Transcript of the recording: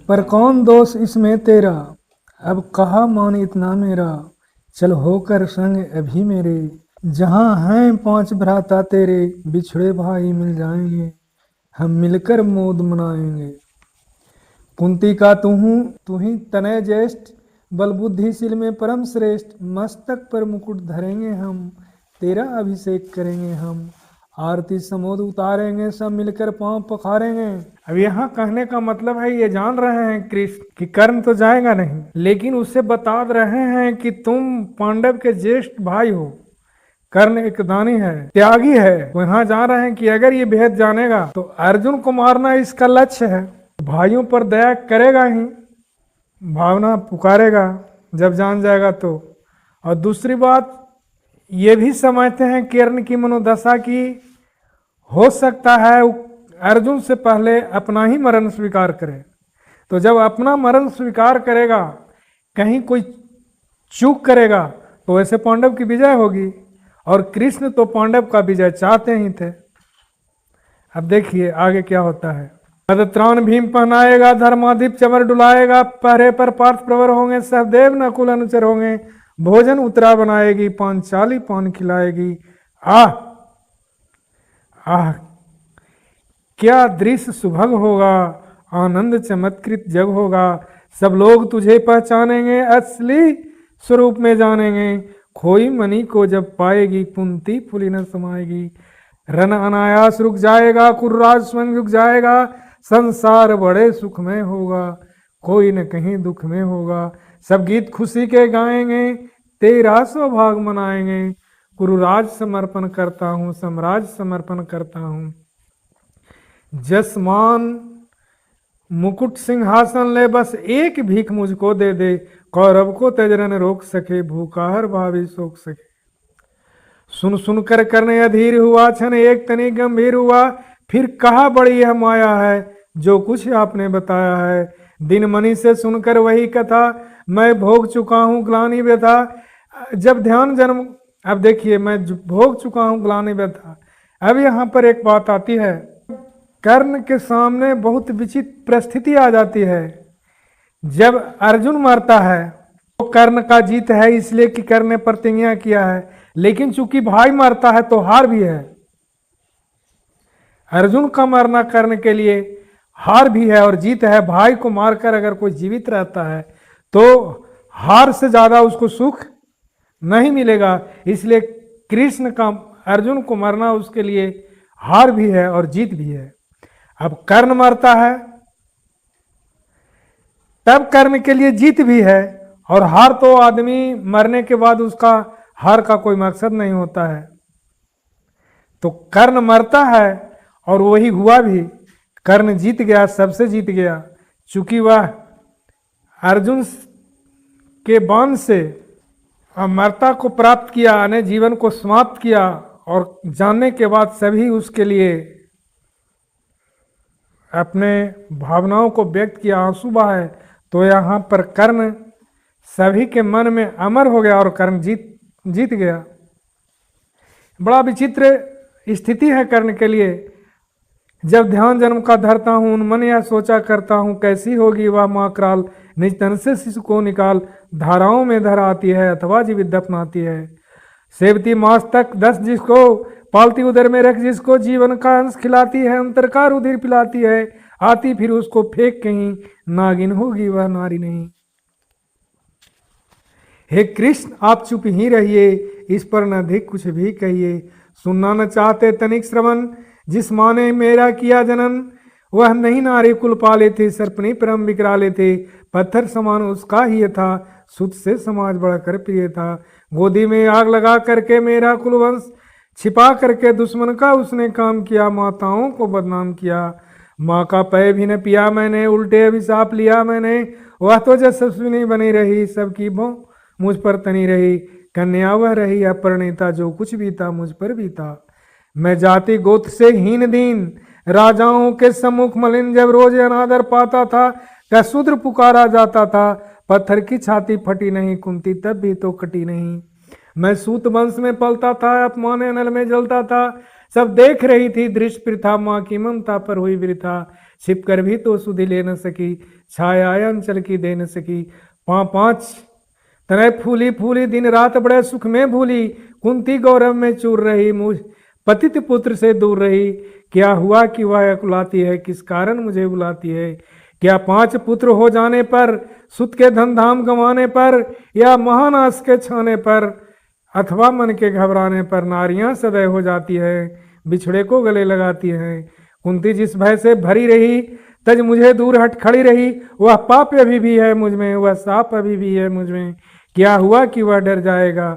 पर कौन दोष इसमें तेरा, अब कहा मान इतना मेरा, चल होकर संग अभी मेरे, जहाँ हैं 5 भ्राता तेरे, बिछड़े भाई मिल जाएंगे, हम मिलकर मोद मनाएंगे। कुंती का तू ही तनय ज्येष्ठ, बल बुद्धिशील में परम श्रेष्ठ, मस्तक पर मुकुट धरेंगे हम, तेरा अभिषेक करेंगे हम, आरती समोद उतारेंगे, सब मिलकर पांव पखारेंगे। अब यहाँ कहने का मतलब है, ये जान रहे हैं कृष्ण कि कर्ण तो जाएगा नहीं, लेकिन उससे बता रहे हैं कि तुम पांडव के ज्येष्ठ भाई हो, कर्ण एक दानी है, त्यागी है। वो यहाँ जा रहे हैं कि अगर ये भेद जानेगा तो अर्जुन को मारना इसका लक्ष्य है, भाइयों पर दया करेगा ही, भावना पुकारेगा जब जान जाएगा तो। और दूसरी बात ये भी समझते हैं कर्ण की मनोदशा की, हो सकता है अर्जुन से पहले अपना ही मरण स्वीकार करे, तो जब अपना मरण स्वीकार करेगा, कहीं कोई चूक करेगा तो वैसे पांडव की विजय होगी, और कृष्ण तो पांडव का विजय चाहते ही थे। अब देखिए आगे क्या होता है। पदत्राण भीम पहनाएगा, धर्माधिप चमर डुलाएगा, पहरे पर पार्थ प्रवर होंगे, सहदेव नकुल अनुचर होंगे, भोजन उतरा बनाएगी, पांचाली पान खिलाएगी। आह आह क्या दृश्य सुभग होगा, आनंद चमत्कृत जग होगा, सब लोग तुझे पहचानेंगे, असली स्वरूप में जानेंगे, खोई मणि को जब पाएगी, कुंती फुली न समाएगी, रन अनायास रुक जाएगा, कुर्राज स्वयं रुक जाएगा, संसार बड़े सुख में होगा, कोई न कहीं दुख में होगा, सब गीत खुशी के गाएंगे, तेरा सौभाग मनाएंगे, कुरुराज समर्पण करता हूँ, साम्राज्य समर्पण करता हूँ, जसमान मुकुट सिंहासन ले, बस एक भीख मुझको दे दे, कौरव को तेजरन रोक सके, भूखा हर भावी सोख सके। सुन सुन कर करने अधीर हुआ, क्षण एक तनी गंभीर हुआ, फिर कहा बड़ी यह माया है, जो कुछ आपने बताया है, दिन मणि से सुनकर वही कथा, मैं भोग चुका हूँ ग्लानि व्यथा, जब ध्यान जन्म। अब देखिए मैं भोग चुका हूँ ग्लानि व्यथा। अब यहाँ पर एक बात आती है, कर्ण के सामने बहुत विचित्र परिस्थिति आ जाती है। जब अर्जुन मरता है तो कर्ण का जीत है, इसलिए कि कर्ण ने प्रतिज्ञा किया है, लेकिन चूंकि भाई मरता है तो हार भी है। अर्जुन का मरना कर्ण के लिए हार भी है और जीत है। भाई को मारकर अगर कोई जीवित रहता है तो हार से ज्यादा उसको सुख नहीं मिलेगा, इसलिए कृष्ण का अर्जुन को मरना उसके लिए हार भी है और जीत भी है। अब कर्ण मरता है तब कर्ण के लिए जीत भी है, और हार तो आदमी मरने के बाद उसका हार का कोई मकसद नहीं होता है। तो कर्ण मरता है और वही हुआ भी, कर्ण जीत गया, सबसे जीत गया, चूंकि वह अर्जुन के बाण से अमरता को प्राप्त किया, यानी जीवन को समाप्त किया, और जानने के बाद सभी उसके लिए अपने भावनाओं को व्यक्त किया, आंसू बहाए, तो यहाँ पर कर्ण सभी के मन में अमर हो गया और कर्ण जीत गया। बड़ा विचित्र स्थिति है कर्ण के लिए। जब ध्यान जन्म का धरता हूँ, उन मन यह सोचा करता हूँ, कैसी होगी वह माँ कराल, निज तन से शिशु को निकाल, धाराओं में धर आती है अथवा जीवित दफनाती है, सेवती मास तक 10 जिसको, पालती उदर में रख जिसको, जीवन का अंश खिलाती है, अंतर का रुधिर पिलाती है, आती फिर उसको फेंक कहीं, नागिन होगी वह नारी नहीं। हे कृष्ण आप चुप ही रहिए, इस पर न अधिक कुछ भी कहिए, सुनना न चाहते तनिक श्रवण, जिस माँ ने मेरा किया जनन, वह नहीं नारी कुल पाले थे, सर्पनी परम विकराले थे, पत्थर समान उसका ही था, सुत से समाज बढ़कर प्रिय था, गोदी में आग लगा करके मेरा कुलवंश छिपा करके दुश्मन का उसने काम किया, माताओं को बदनाम किया, माँ का पै भी न पिया मैंने, उल्टे अभिशाप लिया मैंने, वह तो यशस्विनी बनी रही, सबकी भों मुझ पर तनी रही, कन्या वह रही अपरिणीता, जो कुछ भी था मुझ पर भी था, मैं जाति गोत्र से हीन दीन, राजाओं के सम्मुख मलिन जब रोज अनादर पाता था, क्या शूद्र पुकारा जाता था, पत्थर की छाती फटी नहीं, कुंती तब भी तो कटी नहीं, मैं सूत वंश में पलता था, अपमान नल में जलता था, सब देख रही थी दृश्य प्रथा, माँ की ममता पर हुई वृथा, छिप कर भी तो सुधि ले न सकी, छाया अंचल की दे न सकी। पांच तनय फूली फूली दिन रात बड़े सुख में भूली, कुंती गौरव में चूर रही, मुझ पतित पुत्र से दूर रही। क्या हुआ कि वह अकुलाती है, किस कारण मुझे बुलाती है। क्या 5 पुत्र हो जाने पर, सुत के धन धाम गंवाने पर, या महानाश के छाने पर, अथवा मन के घबराने पर नारियां सदैव हो जाती है, बिछड़े को गले लगाती हैं। कुंती जिस भय से भरी रही, तज मुझे दूर हट खड़ी रही। वह पाप अभी भी है मुझ में, वह साप अभी भी है मुझ में। क्या हुआ कि वह डर जाएगा।